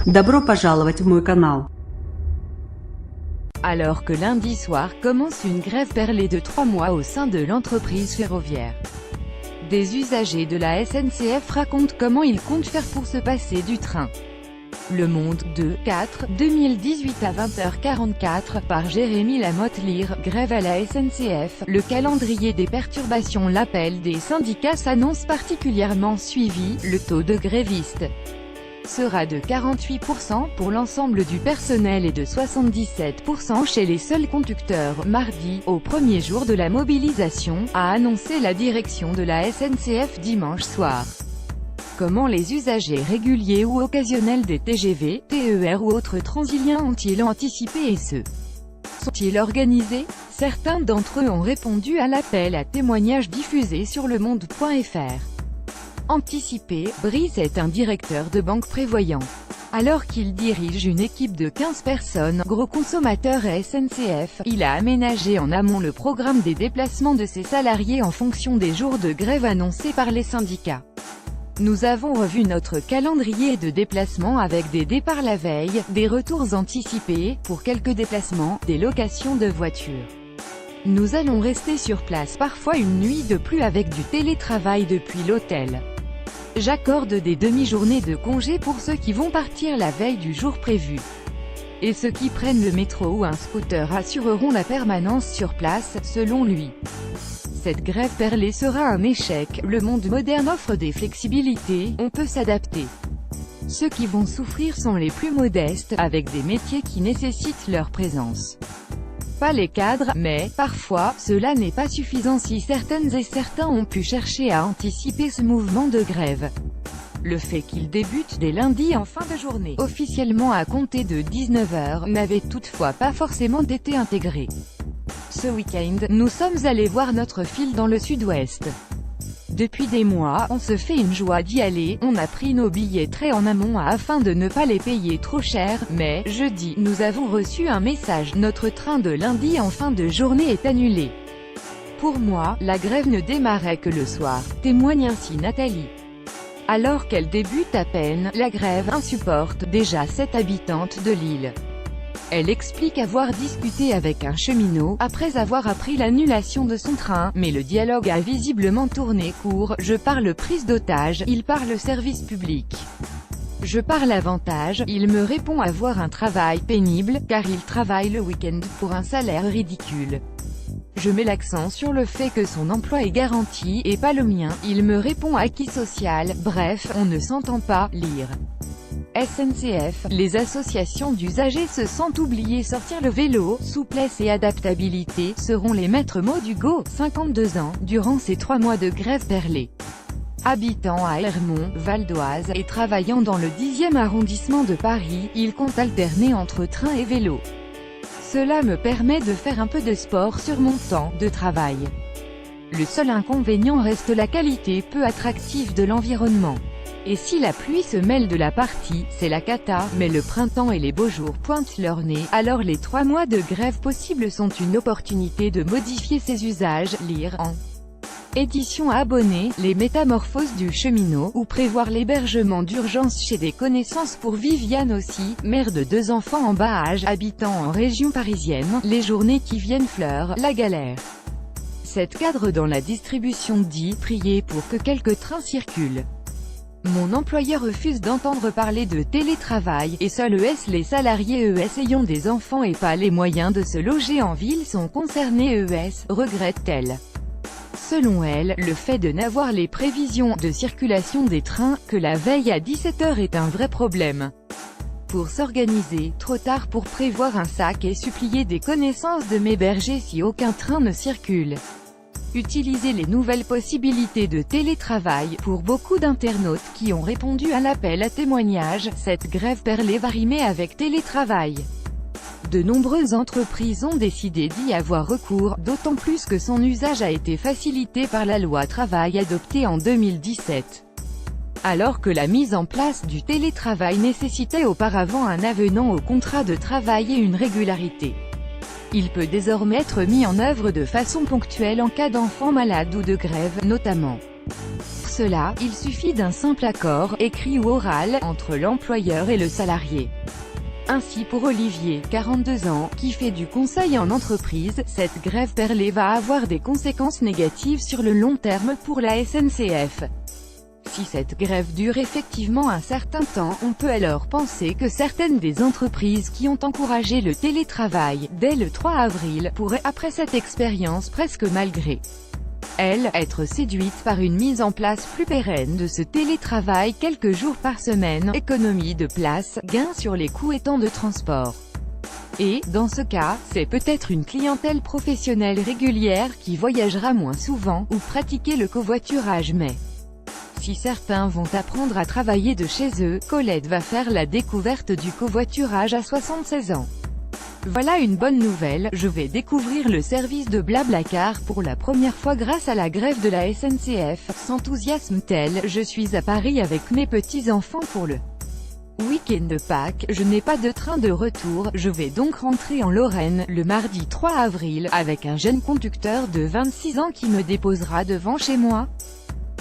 Добро пожаловать в мой канал. Alors que lundi soir commence une grève perlée de 3 mois au sein de l'entreprise ferroviaire. Des usagers de la SNCF racontent comment ils comptent faire pour se passer du train. Le Monde, 2018 à 20h44, par Jérémy Lamotte. Lire, grève à la SNCF, le calendrier des perturbations. L'appel des syndicats s'annonce particulièrement suivi, le taux de grévistes sera de 48% pour l'ensemble du personnel et de 77% chez les seuls conducteurs. Mardi, au premier jour de la mobilisation, a annoncé la direction de la SNCF dimanche soir. Comment les usagers réguliers ou occasionnels des TGV, TER ou autres Transiliens ont-ils anticipé et se sont-ils organisés? Certains d'entre eux ont répondu à l'appel à témoignages diffusé sur lemonde.fr. Anticiper, Brice est un directeur de banque prévoyant. Alors qu'il dirige une équipe de 15 personnes, gros consommateur à SNCF, il a aménagé en amont le programme des déplacements de ses salariés en fonction des jours de grève annoncés par les syndicats. Nous avons revu notre calendrier de déplacement avec des départs la veille, des retours anticipés, pour quelques déplacements, des locations de voitures. Nous allons rester sur place parfois une nuit de plus avec du télétravail depuis l'hôtel. J'accorde des demi-journées de congé pour ceux qui vont partir la veille du jour prévu. Et ceux qui prennent le métro ou un scooter assureront la permanence sur place, selon lui. Cette grève perlée sera un échec, le monde moderne offre des flexibilités, on peut s'adapter. Ceux qui vont souffrir sont les plus modestes, avec des métiers qui nécessitent leur présence. Pas les cadres, mais, parfois, cela n'est pas suffisant si certaines et certains ont pu chercher à anticiper ce mouvement de grève. Le fait qu'il débute dès lundi en fin de journée, officiellement à compter de 19h, n'avait toutefois pas forcément été intégré. Ce week-end, nous sommes allés voir notre file dans le sud-ouest. Depuis des mois, on se fait une joie d'y aller, on a pris nos billets très en amont afin de ne pas les payer trop cher, mais, jeudi, nous avons reçu un message, notre train de lundi en fin de journée est annulé. Pour moi, la grève ne démarrait que le soir, témoigne ainsi Nathalie. Alors qu'elle débute à peine, la grève insupporte déjà 7 habitantes de l'île. Elle explique avoir discuté avec un cheminot, après avoir appris l'annulation de son train, mais le dialogue a visiblement tourné court. Je parle prise d'otage, il parle service public. Je parle avantage, il me répond avoir un travail pénible, car il travaille le week-end pour un salaire ridicule. Je mets l'accent sur le fait que son emploi est garanti, et pas le mien, il me répond acquis social, bref, on ne s'entend pas. Lire. SNCF, les associations d'usagers se sentent oubliées. Sortir le vélo, souplesse et adaptabilité, seront les maîtres mots d'Hugo, 52 ans, durant ces 3 mois de grève perlée. Habitant à Hermont, Val d'Oise, et travaillant dans le 10e arrondissement de Paris, il compte alterner entre train et vélo. Cela me permet de faire un peu de sport sur mon temps de travail. Le seul inconvénient reste la qualité peu attractive de l'environnement. Et si la pluie se mêle de la partie, c'est la cata, mais le printemps et les beaux jours pointent leur nez, alors les 3 mois de grève possibles sont une opportunité de modifier ses usages. Lire en édition abonnée, les métamorphoses du cheminot, ou prévoir l'hébergement d'urgence chez des connaissances pour Viviane aussi, mère de 2 enfants en bas âge, habitant en région parisienne, les journées qui viennent Fleur, la galère. Cette cadre dans la distribution dit, prier pour que quelques trains circulent. Mon employeur refuse d'entendre parler de télétravail, et seuls les salariés ayant des enfants et pas les moyens de se loger en ville sont concernés regrette-t-elle. Selon elle, le fait de n'avoir les prévisions de circulation des trains que la veille à 17h est un vrai problème. Pour s'organiser, trop tard pour prévoir un sac et supplier des connaissances de m'héberger si aucun train ne circule. Utiliser les nouvelles possibilités de télétravail. Pour beaucoup d'internautes qui ont répondu à l'appel à témoignages, cette grève perlée va rimer avec télétravail. De nombreuses entreprises ont décidé d'y avoir recours, d'autant plus que son usage a été facilité par la loi travail adoptée en 2017. Alors que la mise en place du télétravail nécessitait auparavant un avenant au contrat de travail et une régularité. Il peut désormais être mis en œuvre de façon ponctuelle en cas d'enfant malade ou de grève, notamment. cela, il suffit d'un simple accord, écrit ou oral, entre l'employeur et le salarié. Ainsi pour Olivier, 42 ans, qui fait du conseil en entreprise, cette grève perlée va avoir des conséquences négatives sur le long terme pour la SNCF. Si cette grève dure effectivement un certain temps, on peut alors penser que certaines des entreprises qui ont encouragé le télétravail, dès le 3 avril, pourraient, après cette expérience presque malgré elle, être séduites par une mise en place plus pérenne de ce télétravail quelques jours par semaine, économie de place, gain sur les coûts et temps de transport. Et, dans ce cas, c'est peut-être une clientèle professionnelle régulière qui voyagera moins souvent, ou pratiquer le covoiturage mais si certains vont apprendre à travailler de chez eux, Colette va faire la découverte du covoiturage à 76 ans. Voilà une bonne nouvelle, je vais découvrir le service de Blablacar pour la première fois grâce à la grève de la SNCF, s'enthousiasme-t-elle. Je suis à Paris avec mes petits-enfants pour le week-end de Pâques, je n'ai pas de train de retour, je vais donc rentrer en Lorraine, le mardi 3 avril, avec un jeune conducteur de 26 ans qui me déposera devant chez moi.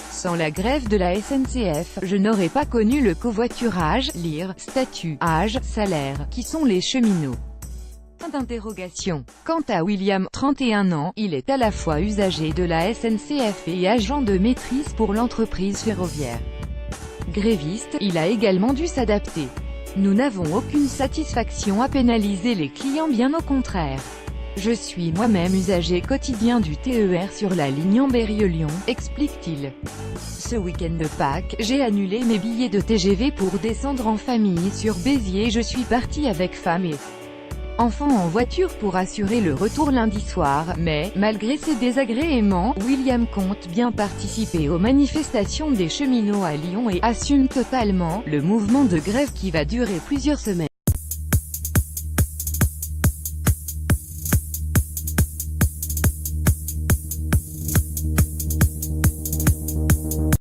Sans la grève de la SNCF, je n'aurais pas connu le covoiturage, lire, statut, âge, salaire, qui sont les cheminots. D'interrogation. Quant à William, 31 ans, il est à la fois usager de la SNCF et agent de maîtrise pour l'entreprise ferroviaire. Gréviste, il a également dû s'adapter. Nous n'avons aucune satisfaction à pénaliser les clients, bien au contraire. Je suis moi-même usager quotidien du TER sur la ligne Ambérieu-Lyon, explique-t-il. Ce week-end de Pâques, j'ai annulé mes billets de TGV pour descendre en famille sur Béziers. Je suis parti avec femme et enfants en voiture pour assurer le retour lundi soir, mais, malgré ces désagréments, William compte bien participer aux manifestations des cheminots à Lyon et assume totalement le mouvement de grève qui va durer plusieurs semaines.